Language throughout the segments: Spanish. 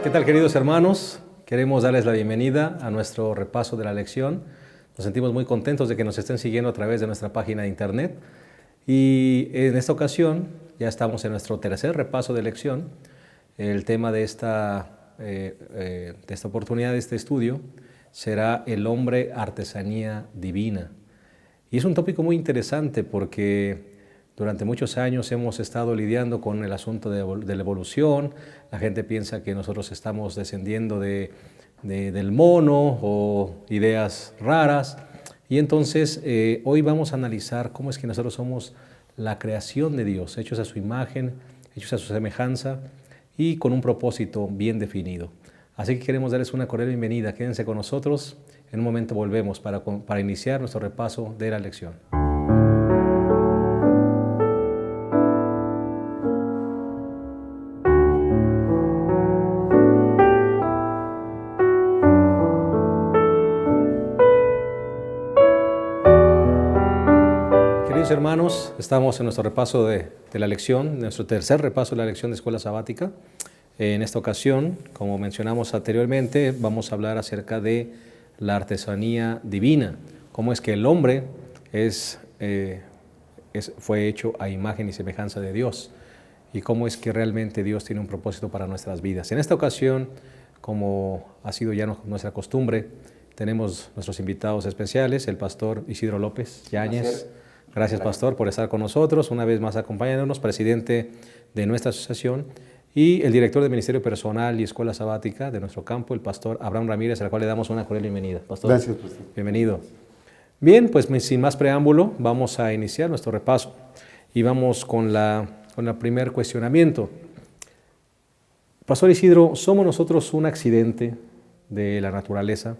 ¿Qué tal, queridos hermanos? Queremos darles la bienvenida a nuestro repaso de la lección. Nos sentimos muy contentos de que nos estén siguiendo a través de nuestra página de internet. Y en esta ocasión ya estamos en nuestro tercer repaso de lección. El tema de esta oportunidad, de este estudio, será el hombre artesanía divina. Y es un tópico muy interesante porque durante muchos años hemos estado lidiando con el asunto de la evolución. La gente piensa que nosotros estamos descendiendo del mono o ideas raras. Y entonces hoy vamos a analizar cómo es que nosotros somos la creación de Dios, hechos a su imagen, hechos a su semejanza y con un propósito bien definido. Así que queremos darles una cordial bienvenida. Quédense con nosotros. En un momento volvemos para iniciar nuestro repaso de la lección. Queridos hermanos, estamos en nuestro repaso de la lección, nuestro tercer repaso de la lección de Escuela Sabática. En esta ocasión, como mencionamos anteriormente, vamos a hablar acerca de la artesanía divina, cómo es que el hombre fue hecho a imagen y semejanza de Dios y cómo es que realmente Dios tiene un propósito para nuestras vidas. En esta ocasión, como ha sido ya nuestra costumbre, tenemos nuestros invitados especiales, el pastor Isidro López Yáñez. Gracias, pastor, por estar con nosotros, una vez más acompañándonos, presidente de nuestra asociación, y el director de Ministerio Personal y Escuela Sabática de nuestro campo, el pastor Abraham Ramírez, al cual le damos una cordial bienvenida. Pastor, gracias, pastor. Bienvenido. Bien, pues sin más preámbulo, vamos a iniciar nuestro repaso y vamos con el primer cuestionamiento. Pastor Isidro, ¿somos nosotros un accidente de la naturaleza?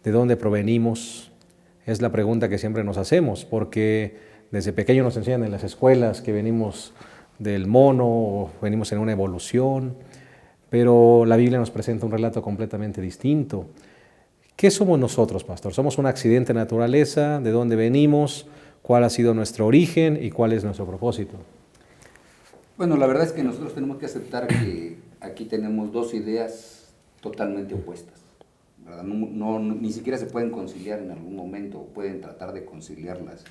¿De dónde provenimos? Es la pregunta que siempre nos hacemos, porque desde pequeño nos enseñan en las escuelas que venimos del mono o venimos en una evolución, pero la Biblia nos presenta un relato completamente distinto. ¿Qué somos nosotros, pastor? ¿Somos un accidente de naturaleza? ¿De dónde venimos? ¿Cuál ha sido nuestro origen y cuál es nuestro propósito? Bueno, la verdad es que nosotros tenemos que aceptar que aquí tenemos dos ideas totalmente opuestas, ¿verdad? Ni siquiera se pueden conciliar en algún momento, o pueden tratar de conciliarlas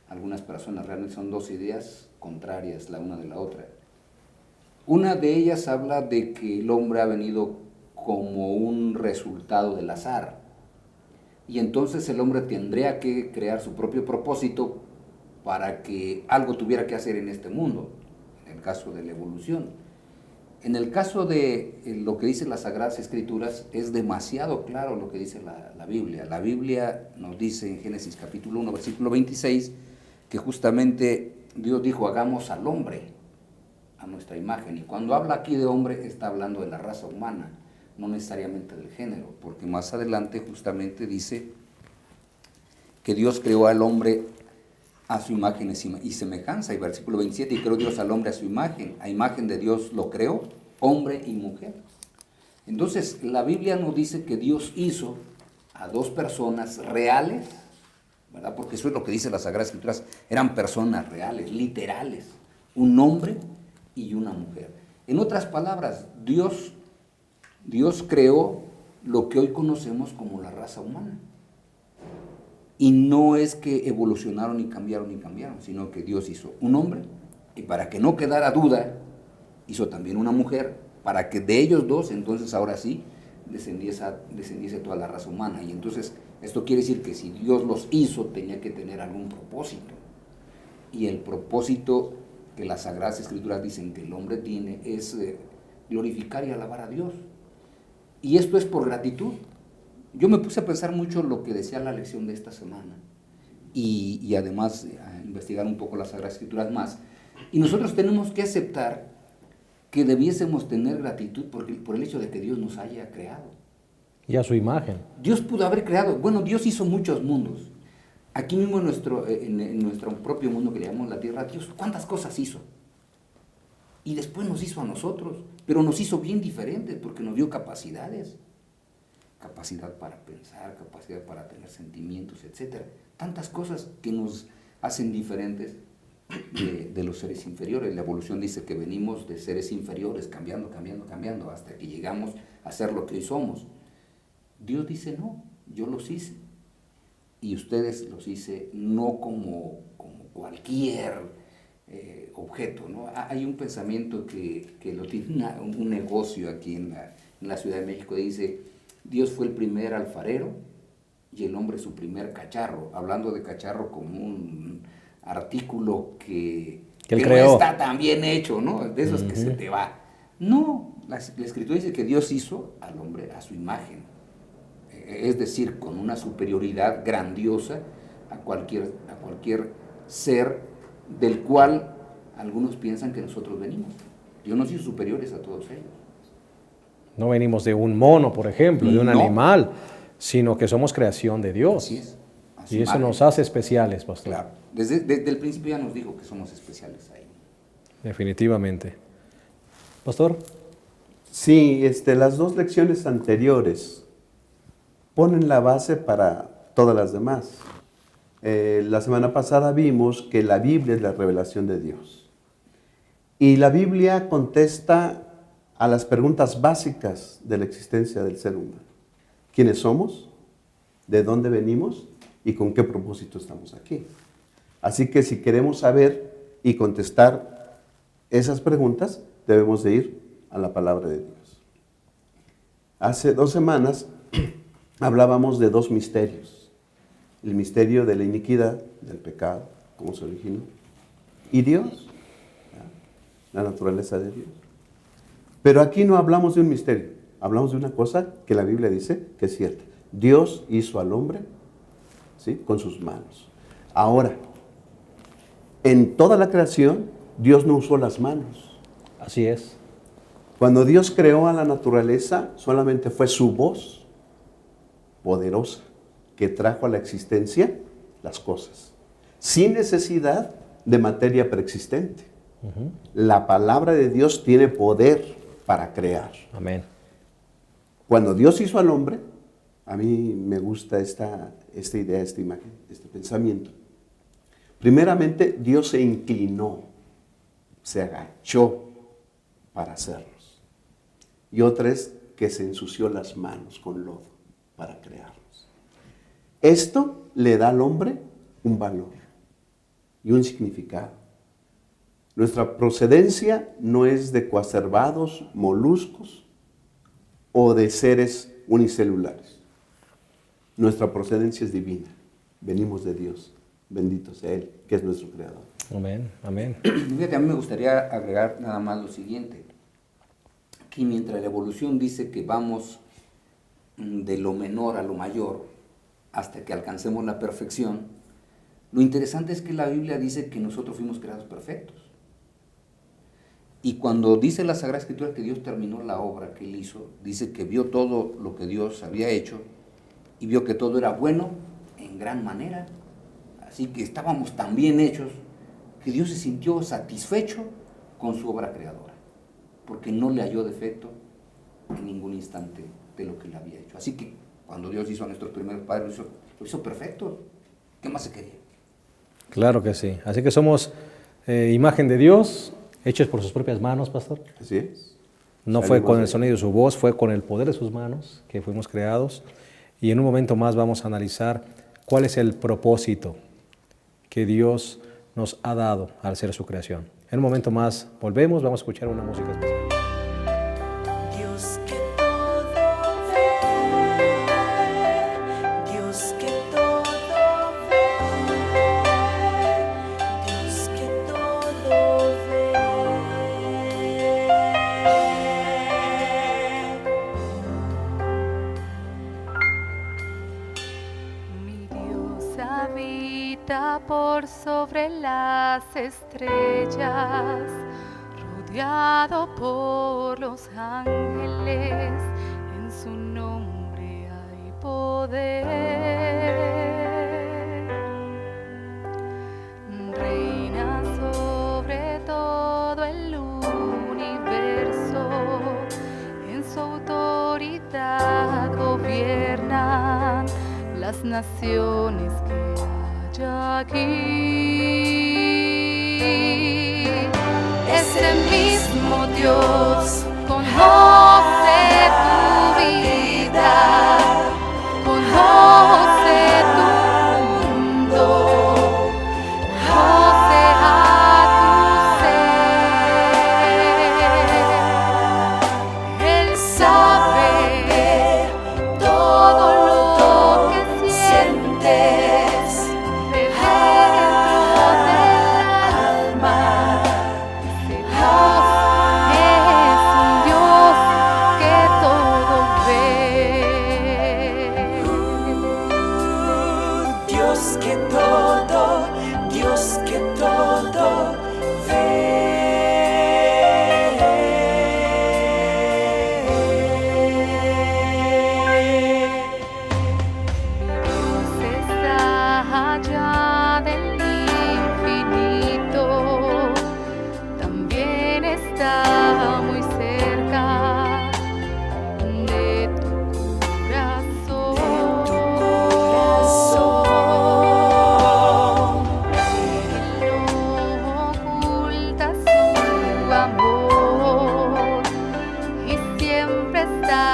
algunas personas. Realmente son dos ideas contrarias la una de la otra. Una de ellas habla de que el hombre ha venido como un resultado del azar, y entonces el hombre tendría que crear su propio propósito para que algo tuviera que hacer en este mundo, en el caso de la evolución. En el caso de lo que dicen las Sagradas Escrituras, es demasiado claro lo que dice la Biblia. La Biblia nos dice en Génesis capítulo 1, versículo 26, que justamente Dios dijo, hagamos al hombre a nuestra imagen. Y cuando habla aquí de hombre, está hablando de la raza humana, no necesariamente del género, porque más adelante justamente dice que Dios creó al hombre a su imagen y semejanza, y versículo 27, y creó Dios al hombre a imagen de Dios lo creó, hombre y mujer. Entonces, la Biblia nos dice que Dios hizo a dos personas reales, ¿verdad? Porque eso es lo que dice las Sagradas Escrituras, eran personas reales, literales, un hombre y una mujer. En otras palabras, Dios creó lo que hoy conocemos como la raza humana. Y no es que evolucionaron y cambiaron, sino que Dios hizo un hombre, y para que no quedara duda, hizo también una mujer, para que de ellos dos, entonces ahora sí, descendiese toda la raza humana. Y entonces, esto quiere decir que si Dios los hizo, tenía que tener algún propósito. Y el propósito que las Sagradas Escrituras dicen que el hombre tiene es glorificar y alabar a Dios. Y esto es por gratitud. Yo me puse a pensar mucho en lo que decía la lección de esta semana y además a investigar un poco las Sagradas Escrituras más. Y nosotros tenemos que aceptar que debiésemos tener gratitud por el hecho de que Dios nos haya creado. Y a su imagen. Dios pudo haber creado, Dios hizo muchos mundos. Aquí mismo en nuestro propio mundo que le llamamos la tierra, Dios, ¿cuántas cosas hizo? Y después nos hizo a nosotros, pero nos hizo bien diferentes porque nos dio capacidades. Capacidad para pensar, capacidad para tener sentimientos, etc. Tantas cosas que nos hacen diferentes. de los seres inferiores. La evolución dice que venimos de seres inferiores, cambiando, hasta que llegamos a ser lo que hoy somos. Dios dice, no, yo los hice. Y ustedes los hice no como cualquier objeto, ¿no? Hay un pensamiento que lo tiene un negocio aquí en la Ciudad de México, dice, Dios fue el primer alfarero y el hombre su primer cacharro, hablando de cacharro como un artículo que no está tan bien hecho, ¿no? De esos que se te va. No, la Escritura dice que Dios hizo al hombre a su imagen, es decir, con una superioridad grandiosa a cualquier ser del cual algunos piensan que nosotros venimos. Dios nos hizo superiores a todos ellos. No venimos de un mono, por ejemplo, de un animal, sino que somos creación de Dios. Así es. Y eso nos hace especiales, pastor. Claro. Desde el principio ya nos dijo que somos especiales ahí. Definitivamente. Pastor. Sí, las 2 lecciones anteriores ponen la base para todas las demás. La semana pasada vimos que la Biblia es la revelación de Dios. Y la Biblia contesta a las preguntas básicas de la existencia del ser humano. ¿Quiénes somos? ¿De dónde venimos? ¿Y con qué propósito estamos aquí? Así que si queremos saber y contestar esas preguntas, debemos de ir a la palabra de Dios. Hace 2 semanas hablábamos de 2 misterios. El misterio de la iniquidad, del pecado, cómo se originó, y Dios, la naturaleza de Dios. Pero aquí no hablamos de un misterio, hablamos de una cosa que la Biblia dice que es cierta. Dios hizo al hombre, ¿sí?, con sus manos. Ahora, en toda la creación, Dios no usó las manos. Así es. Cuando Dios creó a la naturaleza, solamente fue su voz poderosa que trajo a la existencia las cosas, sin necesidad de materia preexistente. La palabra de Dios tiene poder para crear. Amén. Cuando Dios hizo al hombre, a mí me gusta esta idea, esta imagen, este pensamiento. Primeramente, Dios se inclinó, se agachó para hacerlos. Y otra es que se ensució las manos con lodo para crearlos. Esto le da al hombre un valor y un significado. Nuestra procedencia no es de coacervados, moluscos o de seres unicelulares. Nuestra procedencia es divina. Venimos de Dios. Bendito sea Él, que es nuestro creador. Amén, amén. Fíjate, a mí me gustaría agregar nada más lo siguiente. Que mientras la evolución dice que vamos de lo menor a lo mayor hasta que alcancemos la perfección, lo interesante es que la Biblia dice que nosotros fuimos creados perfectos. Y cuando dice la Sagrada Escritura que Dios terminó la obra que Él hizo, dice que vio todo lo que Dios había hecho y vio que todo era bueno en gran manera. Así que estábamos tan bien hechos que Dios se sintió satisfecho con su obra creadora, porque no le halló defecto en ningún instante de lo que Él había hecho. Así que cuando Dios hizo a nuestros primeros padres, lo hizo perfecto. ¿Qué más se quería? Claro que sí. Así que somos imagen de Dios, hechos por sus propias manos, pastor. Así es. No fue con el sonido de su voz, fue con el poder de sus manos que fuimos creados. Y en un momento más vamos a analizar cuál es el propósito que Dios nos ha dado al ser su creación. En un momento más volvemos, vamos a escuchar una música especial. Dios que todo ve, Dios que todo ve, Dios que todo ve. Mi Dios habita por sobre las estrellas, rodeado por los ángeles, en su nombre hay poder. Reina sobre todo el universo, en su autoridad gobiernan las naciones que hay aquí. Ese mismo Dios conoce tu vida, conoce tu mundo, conoce a tu ser. Él sabe todo lo que sientes dentro del alma. Es un Dios que todo ve. Dios que todo ve. Dios está allá del infinito, también está muy cerca de tu corazón. Él no oculta su amor y siempre está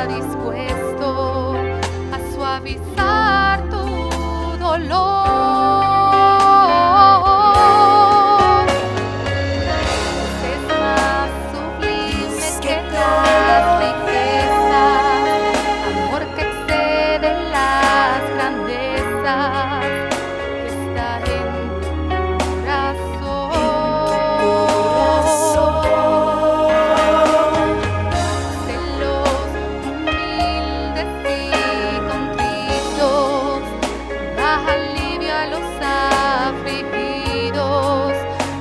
dispuesto a suavizar tu dolor. Es más sublime que las riquezas, amor que excede las grandezas, está en tu corazón. De los humildes y contritos, da alivio a los afligidos,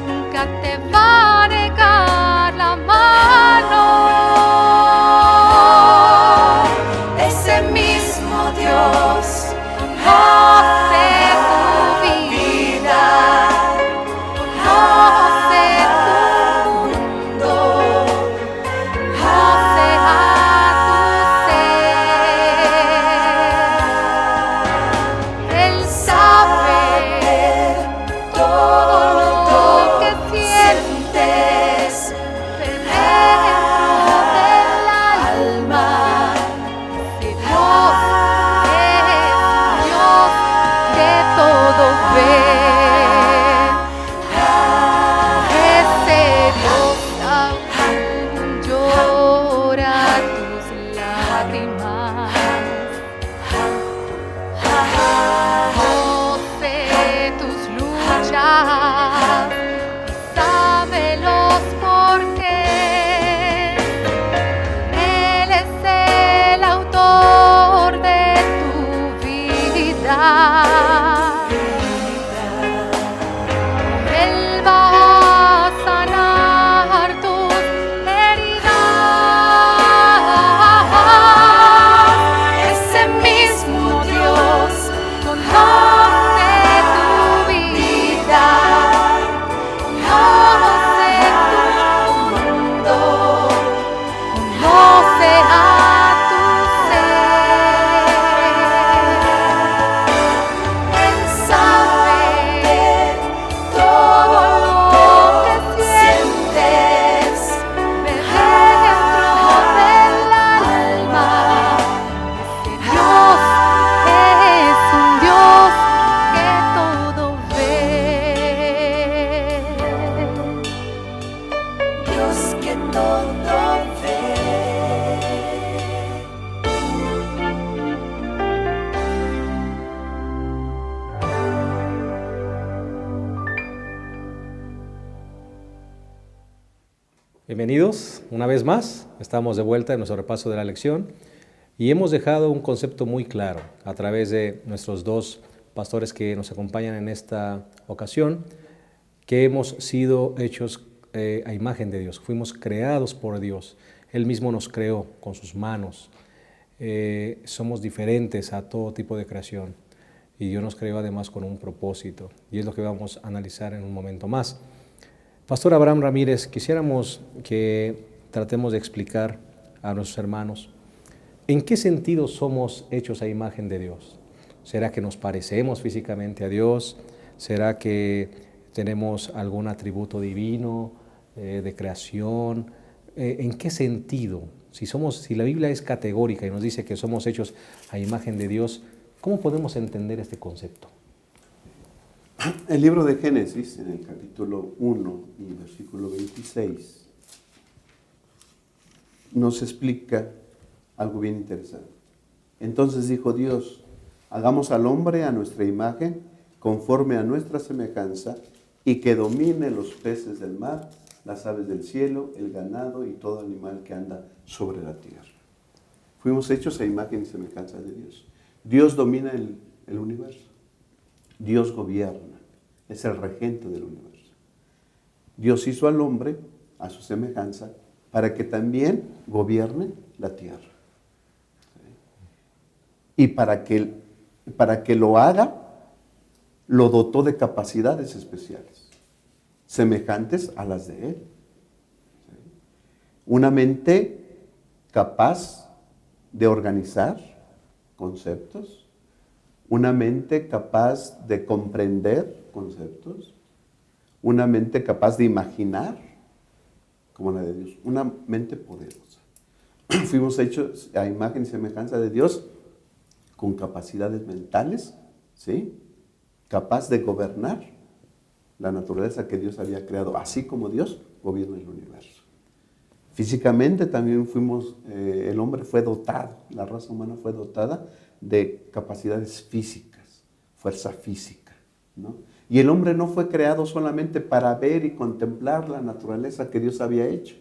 nunca te va a negar la mano. Ese mismo Dios Conoce tu vida, conoce tu mundo, conoce a tu ser. Él sabe todo lo que sientes dentro del alma. Si Dios es Dios que todo ve. Ese Dios aún llora tus lágrimas. Conoce tus luchas y sabe los porqués. Él es el autor de tu vida. Él va a sanar tus heridas. Ese mismo Dios conoce tu vida, conoce tu mundo, conoce a tu ser. Él sabe todo lo que sientes dentro del alma. Ese Dios es un Dios que todo ve. Dios que todo ve. Bienvenidos una vez más, estamos de vuelta en nuestro repaso de la lección y hemos dejado un concepto muy claro a través de nuestros dos pastores que nos acompañan en esta ocasión, que hemos sido hechos a imagen de Dios, fuimos creados por Dios, Él mismo nos creó con sus manos, somos diferentes a todo tipo de creación y Dios nos creó además con un propósito y es lo que vamos a analizar en un momento más. Pastor Abraham Ramírez, quisiéramos que tratemos de explicar a nuestros hermanos en qué sentido somos hechos a imagen de Dios. ¿Será que nos parecemos físicamente a Dios? ¿Será que ¿Tenemos algún atributo divino de creación? ¿En qué sentido? Si la Biblia es categórica y nos dice que somos hechos a imagen de Dios, ¿cómo podemos entender este concepto? El libro de Génesis, en el capítulo 1 y versículo 26, nos explica algo bien interesante. Entonces dijo Dios, hagamos al hombre a nuestra imagen, conforme a nuestra semejanza, y que domine los peces del mar, las aves del cielo, el ganado y todo animal que anda sobre la tierra. Fuimos hechos a imagen y semejanza de Dios. Dios domina el universo. Dios gobierna. Es el regente del universo. Dios hizo al hombre a su semejanza para que también gobierne la tierra. ¿Sí? Y para que lo haga, lo dotó de capacidades especiales, semejantes a las de Él. ¿Sí? Una mente capaz de organizar conceptos, una mente capaz de comprender conceptos, una mente capaz de imaginar, como la de Dios, una mente poderosa. Fuimos hechos a imagen y semejanza de Dios con capacidades mentales, ¿sí? Capaz de gobernar la naturaleza que Dios había creado, así como Dios gobierna el universo. Físicamente también el hombre fue dotado, la raza humana fue dotada de capacidades físicas, fuerza física, ¿no? Y el hombre no fue creado solamente para ver y contemplar la naturaleza que Dios había hecho.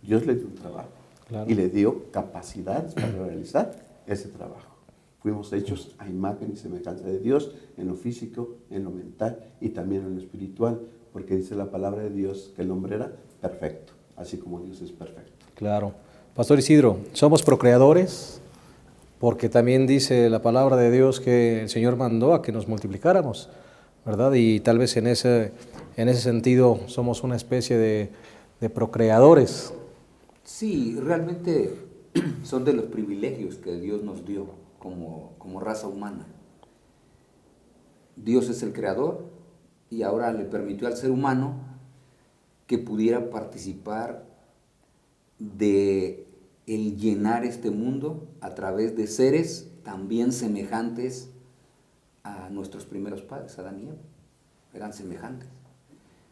Dios le dio un trabajo, claro, y le dio capacidades para realizar ese trabajo. Fuimos hechos a imagen y semejanza de Dios en lo físico, en lo mental y también en lo espiritual, porque dice la palabra de Dios que el hombre era perfecto, así como Dios es perfecto. Claro. Pastor Isidro, somos procreadores porque también dice la palabra de Dios que el Señor mandó a que nos multiplicáramos, ¿verdad? Y tal vez en ese sentido somos una especie de procreadores. Sí, realmente son de los privilegios que Dios nos dio como raza humana. Dios es el creador y ahora le permitió al ser humano que pudiera participar de el llenar este mundo a través de seres también semejantes a nuestros primeros padres, Adán y Eva. Eran semejantes.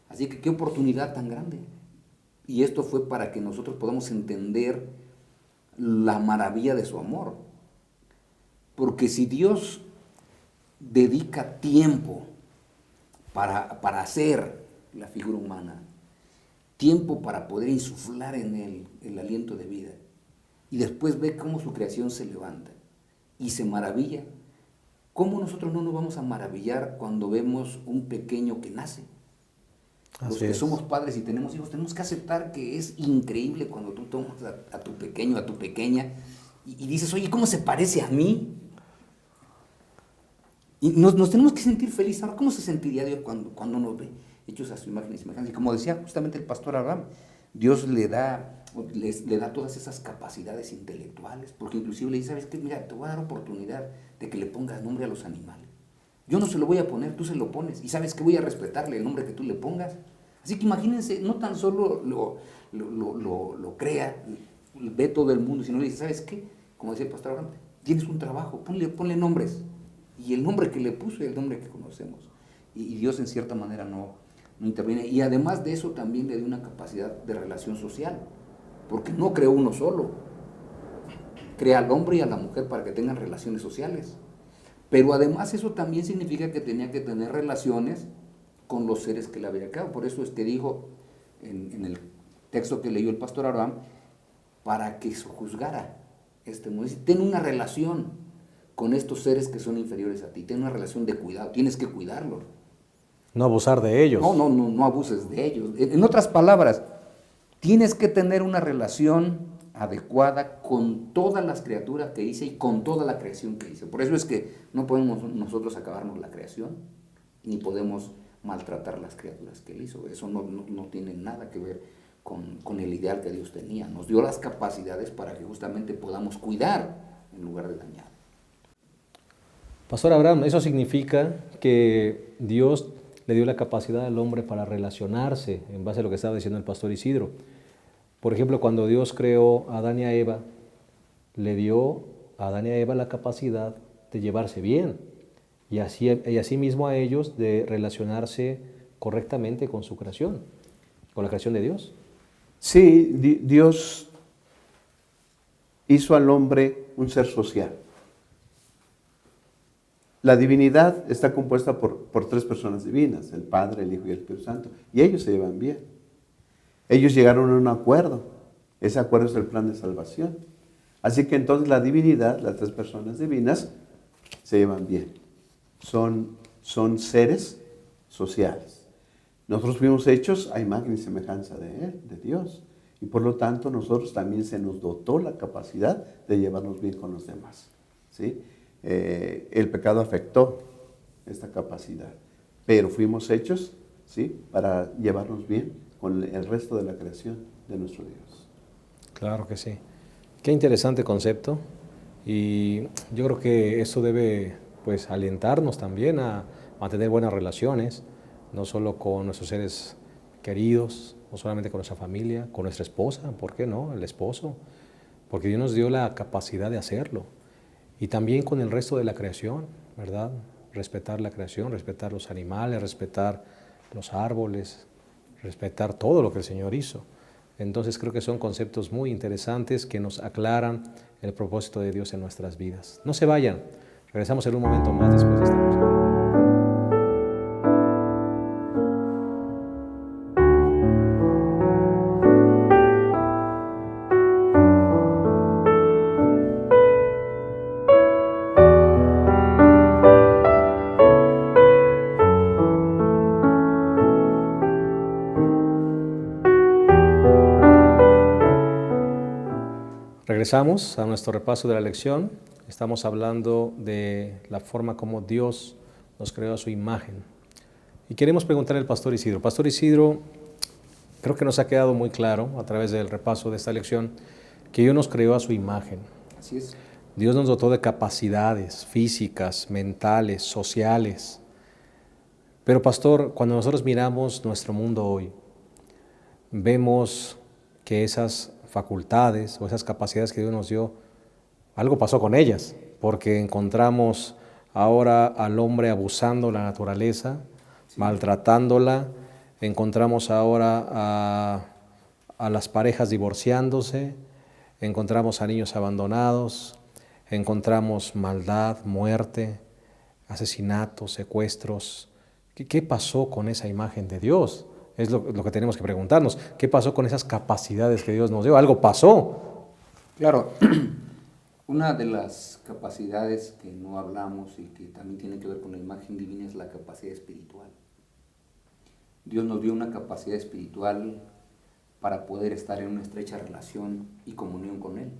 Así que qué oportunidad tan grande. Y esto fue para que nosotros podamos entender la maravilla de su amor. Porque si Dios dedica tiempo para hacer la figura humana, tiempo para poder insuflar en él el aliento de vida, y después ve cómo su creación se levanta y se maravilla, ¿cómo nosotros no nos vamos a maravillar cuando vemos un pequeño que nace? Los que somos padres y tenemos hijos, tenemos que aceptar que es increíble cuando tú tomas a tu pequeño, a tu pequeña, y dices, oye, ¿cómo se parece a mí? Y nos tenemos que sentir felices. Ahora, ¿cómo se sentiría Dios cuando nos ve hechos a su imagen y semejanza? Y como decía justamente el pastor Abraham, Dios le da todas esas capacidades intelectuales, porque inclusive le dice, ¿sabes qué? Mira, te voy a dar oportunidad de que le pongas nombre a los animales. Yo no se lo voy a poner, tú se lo pones. Y sabes que voy a respetarle el nombre que tú le pongas. Así que imagínense, no tan solo lo crea, ve todo el mundo, sino le dice, ¿sabes qué? Como decía el pastor Abraham, tienes un trabajo, ponle nombres. Y el nombre que le puso es el nombre que conocemos. Y Dios en cierta manera no interviene. Y además de eso también le dio una capacidad de relación social. Porque no creó uno solo. Crea al hombre y a la mujer para que tengan relaciones sociales. Pero además eso también significa que tenía que tener relaciones con los seres que le había creado. Por eso es que dijo en el texto que leyó el pastor Abraham, para que se juzgara este mundo. Ten una relación con estos seres que son inferiores a ti. Ten una relación de cuidado. Tienes que cuidarlos. No abusar de ellos. No abuses de ellos. En otras palabras, tienes que tener una relación adecuada con todas las criaturas que hice y con toda la creación que hice. Por eso es que no podemos nosotros acabarnos la creación, ni podemos maltratar las criaturas que él hizo. Eso no tiene nada que ver con el ideal que Dios tenía. Nos dio las capacidades para que justamente podamos cuidar en lugar de dañar. Pastor Abraham, eso significa que Dios le dio la capacidad al hombre para relacionarse, en base a lo que estaba diciendo el pastor Isidro. Por ejemplo, cuando Dios creó a Adán y a Eva, le dio a Adán y a Eva la capacidad de llevarse bien y así mismo a ellos de relacionarse correctamente con su creación, con la creación de Dios. Sí, Dios hizo al hombre un ser social. La divinidad está compuesta por 3 personas divinas, el Padre, el Hijo y el Espíritu Santo, y ellos se llevan bien. Ellos llegaron a un acuerdo. Ese acuerdo es el plan de salvación. Así que entonces la divinidad, las 3 personas divinas, se llevan bien. Son seres sociales. Nosotros fuimos hechos a imagen y semejanza de Él, de Dios. Y por lo tanto nosotros también se nos dotó la capacidad de llevarnos bien con los demás. ¿Sí? El pecado afectó esta capacidad, pero fuimos hechos, ¿sí?, para llevarnos bien con el resto de la creación de nuestro Dios. Claro que sí. Qué interesante concepto, y yo creo que eso debe, pues, alentarnos también a mantener buenas relaciones, no solo con nuestros seres queridos, no solamente con nuestra familia, con nuestra esposa, ¿por qué no?, el esposo, porque Dios nos dio la capacidad de hacerlo. Y también con el resto de la creación, ¿verdad? Respetar la creación, respetar los animales, respetar los árboles, respetar todo lo que el Señor hizo. Entonces creo que son conceptos muy interesantes que nos aclaran el propósito de Dios en nuestras vidas. No se vayan, regresamos en un momento más después de esta música. Regresamos a nuestro repaso de la lección. Estamos hablando de la forma como Dios nos creó a su imagen. Y queremos preguntarle al pastor Isidro. Pastor Isidro, creo que nos ha quedado muy claro a través del repaso de esta lección que Dios nos creó a su imagen. Así es. Dios nos dotó de capacidades físicas, mentales, sociales. Pero pastor, cuando nosotros miramos nuestro mundo hoy, vemos que esas facultades o esas capacidades que Dios nos dio, algo pasó con ellas, porque encontramos ahora al hombre abusando de la naturaleza, maltratándola, encontramos ahora a las parejas divorciándose, encontramos a niños abandonados, encontramos maldad, muerte, asesinatos, secuestros. ¿Qué pasó con esa imagen de Dios? Es lo que tenemos que preguntarnos. ¿Qué pasó con esas capacidades que Dios nos dio? Algo pasó. Claro, una de las capacidades que no hablamos y que también tiene que ver con la imagen divina es la capacidad espiritual. Dios nos dio una capacidad espiritual para poder estar en una estrecha relación y comunión con Él.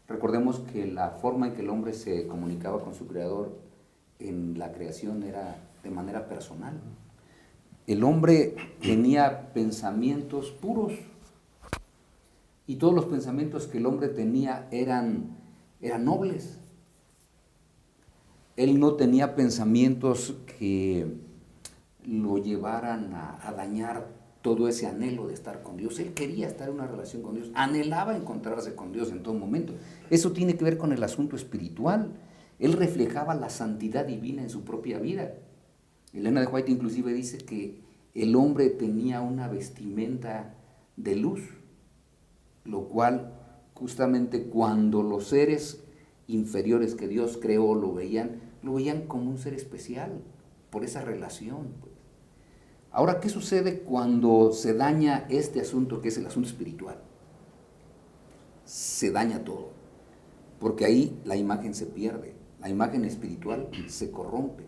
Recordemos que la forma en que el hombre se comunicaba con su Creador en la creación era de manera personal. El hombre tenía pensamientos puros y todos los pensamientos que el hombre tenía eran nobles. Él no tenía pensamientos que lo llevaran a dañar todo ese anhelo de estar con Dios. Él quería estar en una relación con Dios, anhelaba encontrarse con Dios en todo momento. Eso tiene que ver con el asunto espiritual. Él reflejaba la santidad divina en su propia vida. Elena de White inclusive dice que el hombre tenía una vestimenta de luz, lo cual justamente cuando los seres inferiores que Dios creó lo veían como un ser especial por esa relación. Ahora, ¿qué sucede cuando se daña este asunto que es el asunto espiritual? Se daña todo, porque ahí la imagen se pierde, la imagen espiritual se corrompe.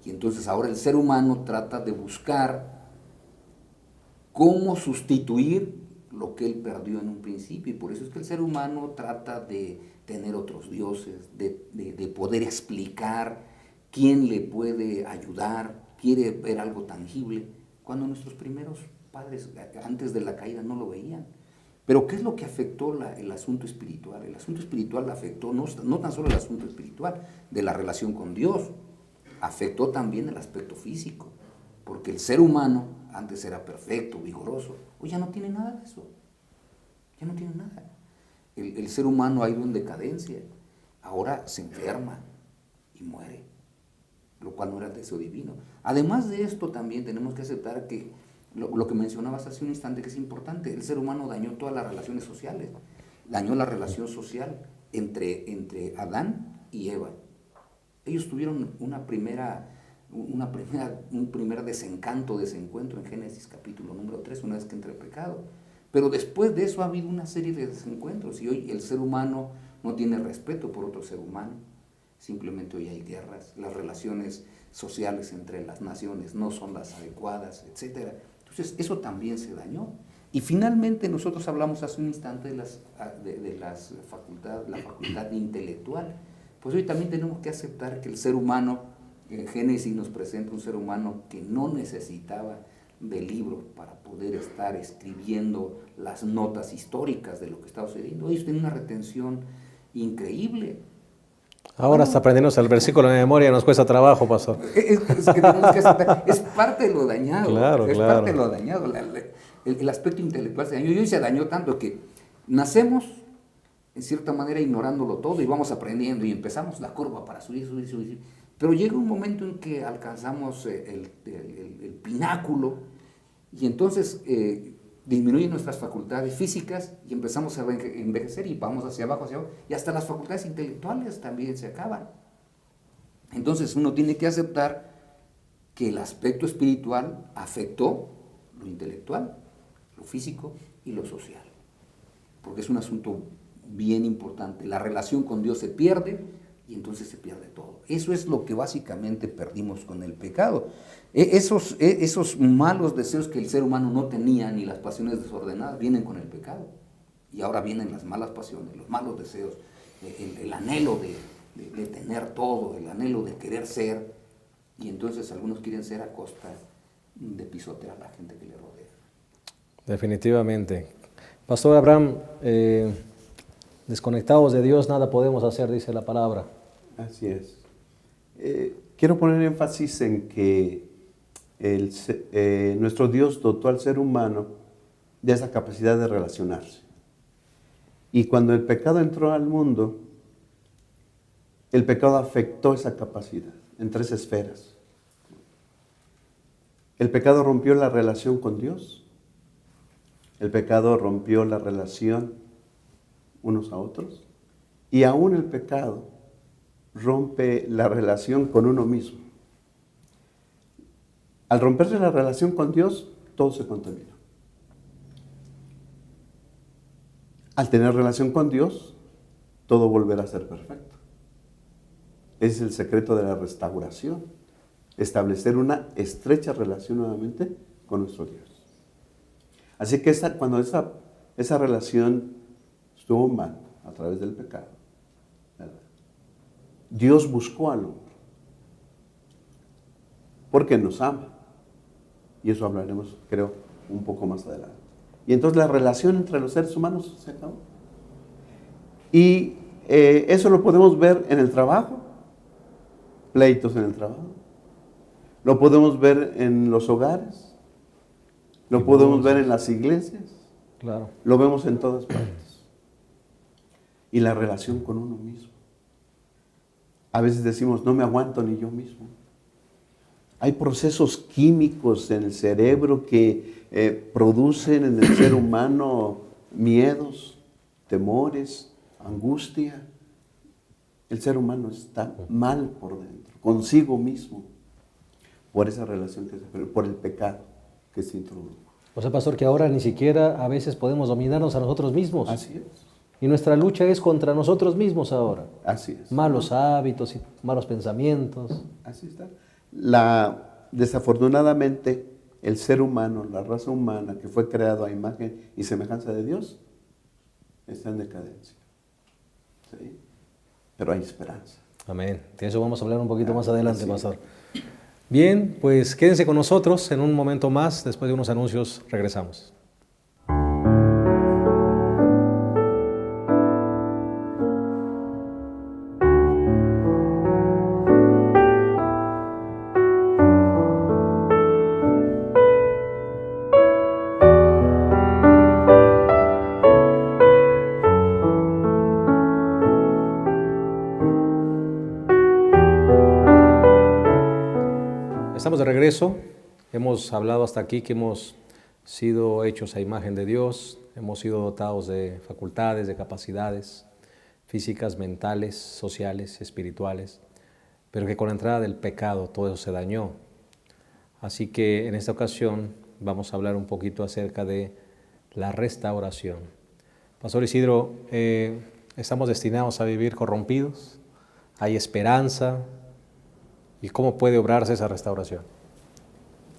Y entonces ahora el ser humano trata de buscar cómo sustituir lo que él perdió en un principio. Y por eso es que el ser humano trata de tener otros dioses, de poder explicar quién le puede ayudar, quiere ver algo tangible, cuando nuestros primeros padres antes de la caída no lo veían. Pero ¿qué es lo que afectó el asunto espiritual? El asunto espiritual afectó no tan solo el asunto espiritual de la relación con Dios, afectó también el aspecto físico. porque el ser humano antes era perfecto, vigoroso, hoy ya no tiene nada de eso, ya no tiene nada. El ser humano ha ido en decadencia, ahora se enferma y muere, lo cual no era el deseo divino. Además de esto, también tenemos que aceptar que lo que mencionabas hace un instante, que es importante, el ser humano dañó todas las relaciones sociales, dañó la relación social entre Adán y Eva. Ellos tuvieron un primer desencanto, desencuentro en Génesis capítulo número 3, una vez que entra el pecado. Pero después de eso ha habido una serie de desencuentros y hoy el ser humano no tiene respeto por otro ser humano. Simplemente hoy hay guerras, las relaciones sociales entre las naciones no son las adecuadas, etc. Entonces eso también se dañó. Y finalmente nosotros hablamos hace un instante de la facultad intelectual. Pues hoy también tenemos que aceptar que el ser humano, en Génesis nos presenta un ser humano que no necesitaba de libros para poder estar escribiendo las notas históricas de lo que estaba sucediendo. Ellos tienen una retención increíble. Ahora hasta aprendiéndose el versículo de memoria nos cuesta trabajo, pastor. Es que tenemos que aceptar, es parte de lo dañado. Claro, es claro. parte de lo dañado. El aspecto intelectual se dañó. Y hoy se dañó tanto que nacemos, en cierta manera, ignorándolo todo y vamos aprendiendo y empezamos la curva para subir. Pero llega un momento en que alcanzamos el pináculo y entonces disminuyen nuestras facultades físicas y empezamos a envejecer y vamos hacia abajo, y hasta las facultades intelectuales también se acaban. Entonces uno tiene que aceptar que el aspecto espiritual afectó lo intelectual, lo físico y lo social, porque es un asunto bien importante. La relación con Dios se pierde y entonces se pierde todo. Eso es lo que básicamente perdimos con el pecado. Esos malos deseos que el ser humano no tenía, ni las pasiones desordenadas, vienen con el pecado. Y ahora vienen las malas pasiones, los malos deseos, el anhelo de tener todo, el anhelo de querer ser. Y entonces algunos quieren ser a costa de pisotear a la gente que le rodea. Definitivamente. Pastor Abraham, desconectados de Dios nada podemos hacer, dice la palabra. Así es. Quiero poner énfasis en que nuestro Dios dotó al ser humano de esa capacidad de relacionarse. Y cuando el pecado entró al mundo, el pecado afectó esa capacidad en 3 esferas. El pecado rompió la relación con Dios. El pecado rompió la relación unos a otros. Y aún el pecado rompe la relación con uno mismo. Al romperse la relación con Dios, todo se contamina. Al tener relación con Dios, todo volverá a ser perfecto. Ese es el secreto de la restauración. Establecer una estrecha relación nuevamente con nuestro Dios. Así que cuando esa relación estuvo mal a través del pecado, ¿verdad? Dios buscó al hombre porque nos ama. Y eso hablaremos, creo, un poco más adelante. Y entonces la relación entre los seres humanos se acabó. Y eso lo podemos ver en el trabajo, pleitos en el trabajo. Lo podemos ver en los hogares. Lo podemos ver en las iglesias. Claro. Lo vemos en todas partes. Y la relación con uno mismo. A veces decimos, no me aguanto ni yo mismo. Hay procesos químicos en el cerebro que producen en el ser humano miedos, temores, angustia. El ser humano está mal por dentro, consigo mismo, por esa relación, por el pecado que se introdujo. O sea, pastor, que ahora ni siquiera a veces podemos dominarnos a nosotros mismos. Así es. Y nuestra lucha es contra nosotros mismos ahora. Así es. Malos hábitos y malos pensamientos. Así está. Desafortunadamente, el ser humano, la raza humana que fue creado a imagen y semejanza de Dios, está en decadencia. ¿Sí? Pero hay esperanza. Amén. De eso vamos a hablar un poquito más adelante, así pastor. Bien, pues quédense con nosotros en un momento más. Después de unos anuncios, regresamos. regreso. Hemos hablado hasta aquí que hemos sido hechos a imagen de Dios, hemos sido dotados de facultades, de capacidades físicas, mentales, sociales, espirituales, pero que con la entrada del pecado todo eso se dañó. Así que en esta ocasión vamos a hablar un poquito acerca de la restauración. Pastor Isidro, ¿estamos destinados a vivir corrompidos? ¿Hay esperanza? ¿Y cómo puede obrarse esa restauración?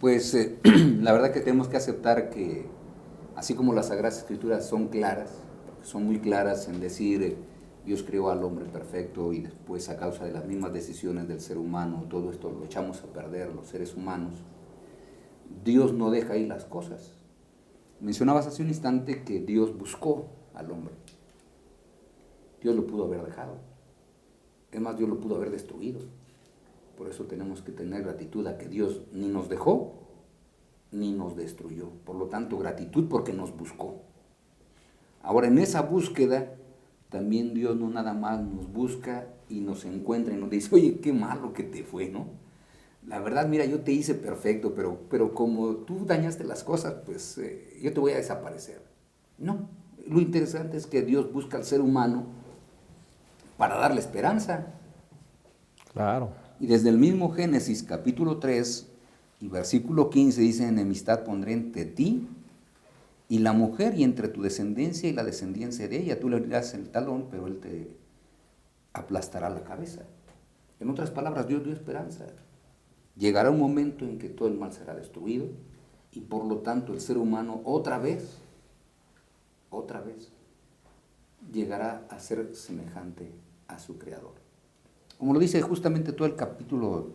Pues la verdad que tenemos que aceptar que, así como las Sagradas Escrituras son claras, son muy claras en decir Dios creó al hombre perfecto y después a causa de las mismas decisiones del ser humano, todo esto lo echamos a perder los seres humanos, Dios no deja ahí las cosas. Mencionabas hace un instante que Dios buscó al hombre. Dios lo pudo haber dejado. Es más, Dios lo pudo haber destruido. Por eso tenemos que tener gratitud a que Dios ni nos dejó ni nos destruyó. Por lo tanto, gratitud porque nos buscó. Ahora, en esa búsqueda, también Dios no nada más nos busca y nos encuentra y nos dice, oye, qué malo que te fue, ¿no? La verdad, mira, yo te hice perfecto, pero como tú dañaste las cosas, pues yo te voy a desaparecer. No, lo interesante es que Dios busca al ser humano para darle esperanza. Claro. Y desde el mismo Génesis capítulo 3 y versículo 15 dice, enemistad pondré entre ti y la mujer y entre tu descendencia y la descendencia de ella. Tú le abrirás el talón, pero él te aplastará la cabeza. En otras palabras, Dios dio esperanza. Llegará un momento en que todo el mal será destruido y por lo tanto el ser humano otra vez, llegará a ser semejante a su Creador. Como lo dice justamente todo el capítulo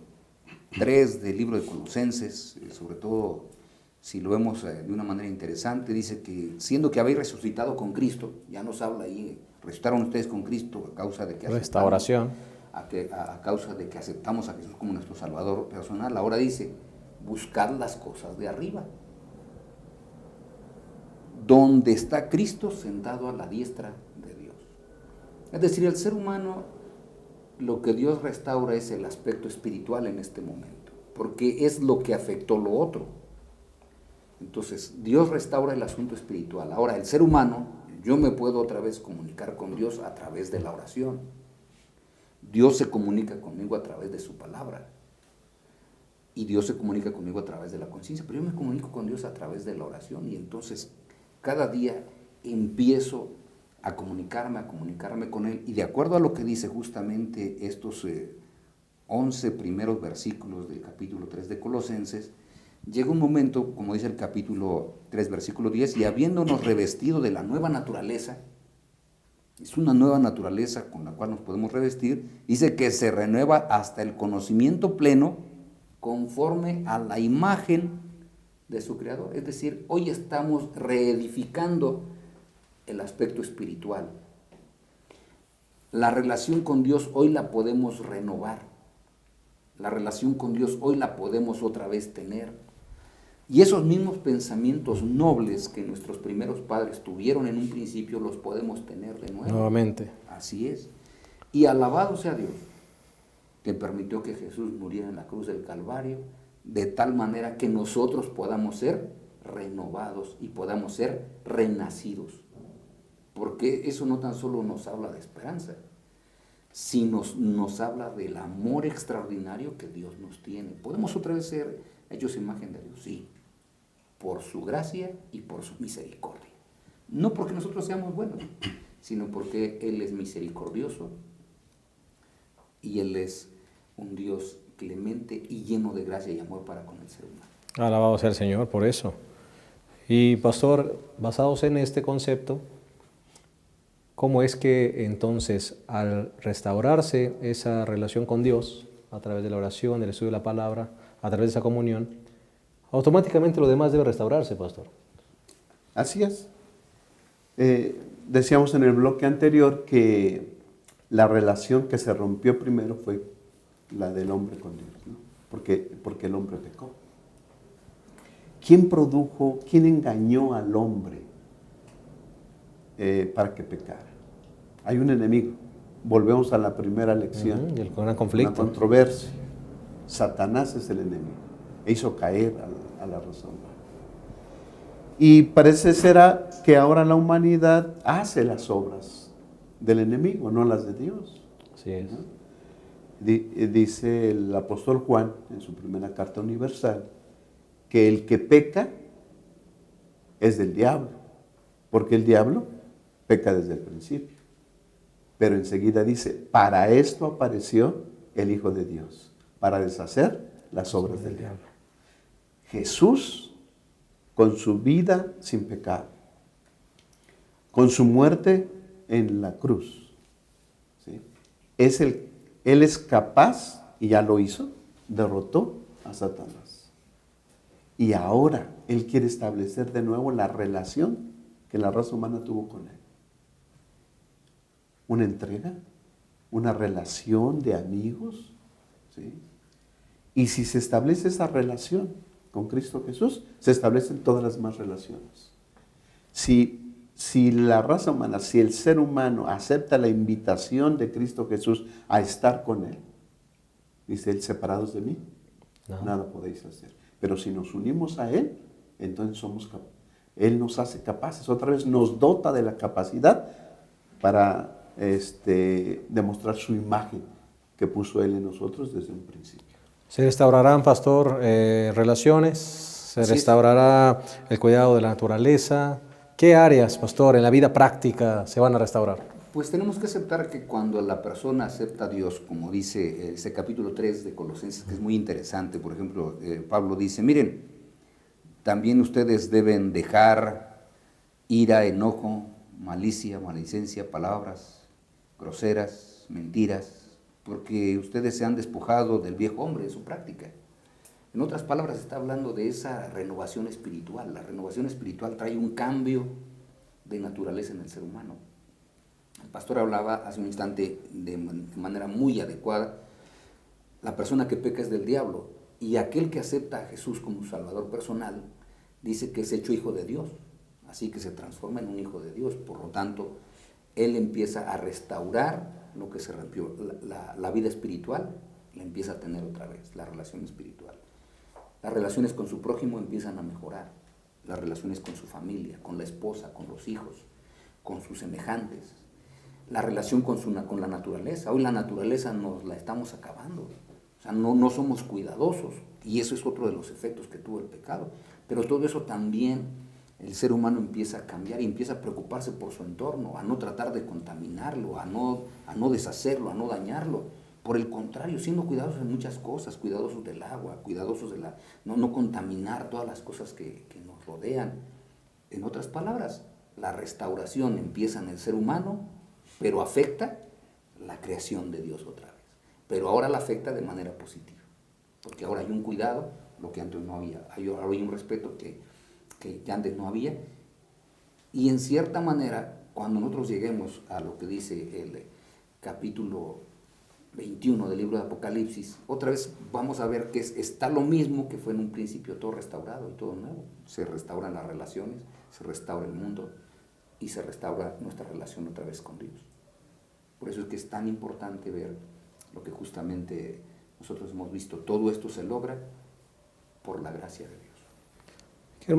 3 del libro de Colosenses, sobre todo si lo vemos de una manera interesante, dice que siendo que habéis resucitado con Cristo, ya nos habla ahí, resucitaron ustedes con Cristo a causa de que Restauración. a causa de que aceptamos a Jesús como nuestro Salvador personal. Ahora dice, buscad las cosas de arriba, donde está Cristo sentado a la diestra de Dios. Es decir, el ser humano, lo que Dios restaura es el aspecto espiritual en este momento, porque es lo que afectó lo otro. Entonces, Dios restaura el asunto espiritual. Ahora, el ser humano, yo me puedo otra vez comunicar con Dios a través de la oración. Dios se comunica conmigo a través de su palabra. Y Dios se comunica conmigo a través de la conciencia, pero yo me comunico con Dios a través de la oración. Y entonces, cada día empiezo a comunicarme con Él. Y de acuerdo a lo que dice justamente estos 11 primeros versículos del capítulo 3 de Colosenses, llega un momento, como dice el capítulo 3, versículo 10, y habiéndonos revestido de la nueva naturaleza, es una nueva naturaleza con la cual nos podemos revestir, dice que se renueva hasta el conocimiento pleno conforme a la imagen de su Creador. Es decir, hoy estamos reedificando el aspecto espiritual. La relación con Dios hoy la podemos renovar. La relación con Dios hoy la podemos otra vez tener. Y esos mismos pensamientos nobles que nuestros primeros padres tuvieron en un principio los podemos tener de nuevo. Nuevamente. Así es. Y alabado sea Dios, que permitió que Jesús muriera en la cruz del Calvario, de tal manera que nosotros podamos ser renovados y podamos ser renacidos. Porque eso no tan solo nos habla de esperanza, sino nos habla del amor extraordinario que Dios nos tiene. ¿Podemos otra vez ser hechos imagen de Dios? Sí, por su gracia y por su misericordia. No porque nosotros seamos buenos, sino porque Él es misericordioso y Él es un Dios clemente y lleno de gracia y amor para con el ser humano. Alabado sea el Señor por eso. Y pastor, basados en este concepto, ¿cómo es que entonces al restaurarse esa relación con Dios a través de la oración, del estudio de la palabra, a través de esa comunión, automáticamente lo demás debe restaurarse, pastor? Así es. Decíamos en el bloque anterior que la relación que se rompió primero fue la del hombre con Dios, ¿no? Porque el hombre pecó. ¿Quién engañó al hombre para que pecara? Hay un enemigo. Volvemos a la primera lección. Y el gran conflicto. Una controversia. Satanás es el enemigo. e hizo caer a la raza humana. Y parece ser que ahora la humanidad hace las obras del enemigo, no las de Dios. Así es. ¿No? Dice el apóstol Juan en su primera carta universal que el que peca es del diablo, porque el diablo peca desde el principio. Pero enseguida dice, para esto apareció el Hijo de Dios, para deshacer las obras del diablo. Jesús, con su vida sin pecado, con su muerte en la cruz, ¿sí? Él es capaz, y ya lo hizo, derrotó a Satanás. Y ahora Él quiere establecer de nuevo la relación que la raza humana tuvo con Él. Una entrega, una relación de amigos, ¿sí? Y si se establece esa relación con Cristo Jesús, se establecen todas las demás relaciones. Si la raza humana, si el ser humano acepta la invitación de Cristo Jesús a estar con Él, dice Él, separados de mí, nada podéis hacer. Pero si nos unimos a Él, entonces Él nos hace capaces, otra vez nos dota de la capacidad para demostrar su imagen que puso Él en nosotros desde un principio. ¿Se restaurarán, pastor, relaciones? ¿Se restaurará el cuidado de la naturaleza? ¿Qué áreas, pastor, en la vida práctica se van a restaurar? Pues tenemos que aceptar que cuando la persona acepta a Dios, como dice ese capítulo 3 de Colosenses, que es muy interesante, por ejemplo, Pablo dice, miren, también ustedes deben dejar ira, enojo, malicia, maledicencia, palabras groseras, mentiras, porque ustedes se han despojado del viejo hombre, de su práctica. En otras palabras, está hablando de esa renovación espiritual. La renovación espiritual trae un cambio de naturaleza en el ser humano. El pastor hablaba hace un instante de manera muy adecuada. La persona que peca es del diablo, y aquel que acepta a Jesús como Salvador personal dice que es hecho hijo de Dios, así que se transforma en un hijo de Dios. Por lo tanto, él empieza a restaurar lo que se rompió, la vida espiritual, la empieza a tener otra vez, la relación espiritual. Las relaciones con su prójimo empiezan a mejorar, las relaciones con su familia, con la esposa, con los hijos, con sus semejantes, la relación con la naturaleza. Hoy la naturaleza nos la estamos acabando, o sea, no somos cuidadosos, y eso es otro de los efectos que tuvo el pecado. Pero todo eso también el ser humano empieza a cambiar y empieza a preocuparse por su entorno, a no tratar de contaminarlo, a no deshacerlo, a no dañarlo. Por el contrario, siendo cuidadosos en muchas cosas, cuidadosos del agua, cuidadosos de no contaminar todas las cosas que nos rodean. En otras palabras, la restauración empieza en el ser humano, pero afecta la creación de Dios otra vez. Pero ahora la afecta de manera positiva, porque ahora hay un cuidado, lo que antes no había. Ahora hay un respeto que antes no había. Y en cierta manera, cuando nosotros lleguemos a lo que dice el capítulo 21 del libro de Apocalipsis, otra vez vamos a ver que está lo mismo que fue en un principio, todo restaurado y todo nuevo. Se restauran las relaciones, se restaura el mundo y se restaura nuestra relación otra vez con Dios. Por eso es que es tan importante ver lo que justamente nosotros hemos visto. Todo esto se logra por la gracia de Dios. Qué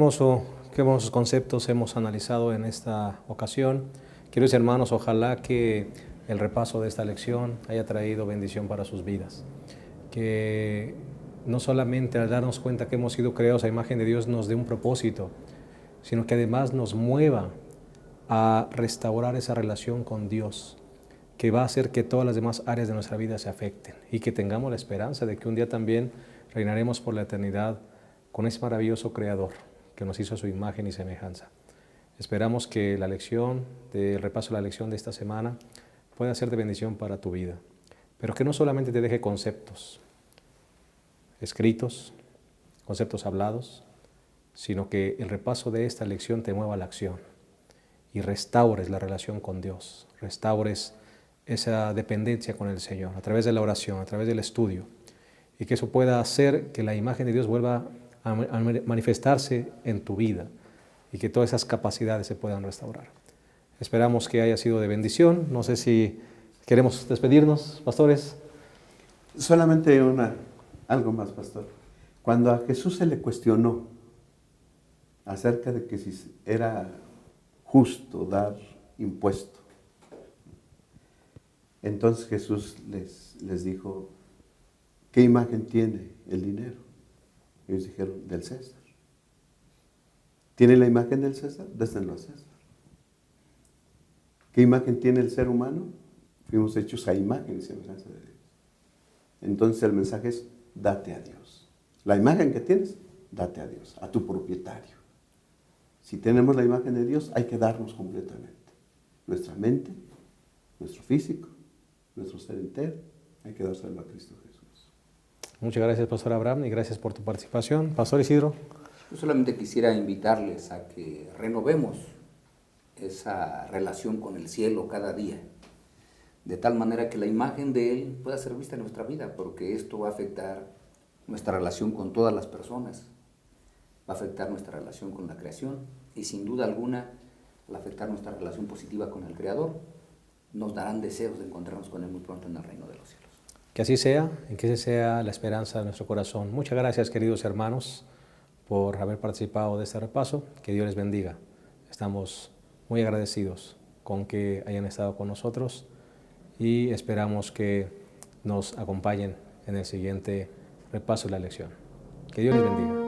hermosos conceptos hemos analizado en esta ocasión. Queridos hermanos, ojalá que el repaso de esta lección haya traído bendición para sus vidas. Que no solamente al darnos cuenta que hemos sido creados a imagen de Dios nos dé un propósito, sino que además nos mueva a restaurar esa relación con Dios, que va a hacer que todas las demás áreas de nuestra vida se afecten y que tengamos la esperanza de que un día también reinaremos por la eternidad con ese maravilloso Creador que nos hizo a su imagen y semejanza. Esperamos que el repaso de la lección de esta semana pueda ser de bendición para tu vida, pero que no solamente te deje conceptos escritos, conceptos hablados, sino que el repaso de esta lección te mueva a la acción y restaures la relación con Dios, restaures esa dependencia con el Señor a través de la oración, a través del estudio, y que eso pueda hacer que la imagen de Dios vuelva a manifestarse en tu vida y que todas esas capacidades se puedan restaurar. Esperamos que haya sido de bendición. No sé si queremos despedirnos, pastores. Solamente algo más, pastor. Cuando a Jesús se le cuestionó acerca de que si era justo dar impuesto, entonces Jesús les dijo, ¿qué imagen tiene el dinero? Ellos dijeron, del César. ¿Tiene la imagen del César? Déstenlo a César. ¿Qué imagen tiene el ser humano? Fuimos hechos a imagen y semejanza de Dios. Entonces el mensaje es, date a Dios. La imagen que tienes, date a Dios, a tu propietario. Si tenemos la imagen de Dios, hay que darnos completamente. Nuestra mente, nuestro físico, nuestro ser entero, hay que dárselo a Cristo Jesús. Muchas gracias, Pastor Abraham, y gracias por tu participación. Pastor Isidro. Yo solamente quisiera invitarles a que renovemos esa relación con el cielo cada día, de tal manera que la imagen de Él pueda ser vista en nuestra vida, porque esto va a afectar nuestra relación con todas las personas, va a afectar nuestra relación con la creación y sin duda alguna, al afectar nuestra relación positiva con el Creador, nos darán deseos de encontrarnos con Él muy pronto en el reino de los cielos. Que así sea, y que esa sea la esperanza de nuestro corazón. Muchas gracias, queridos hermanos, por haber participado de este repaso. Que Dios les bendiga. Estamos muy agradecidos con que hayan estado con nosotros y esperamos que nos acompañen en el siguiente repaso de la lección. Que Dios les bendiga.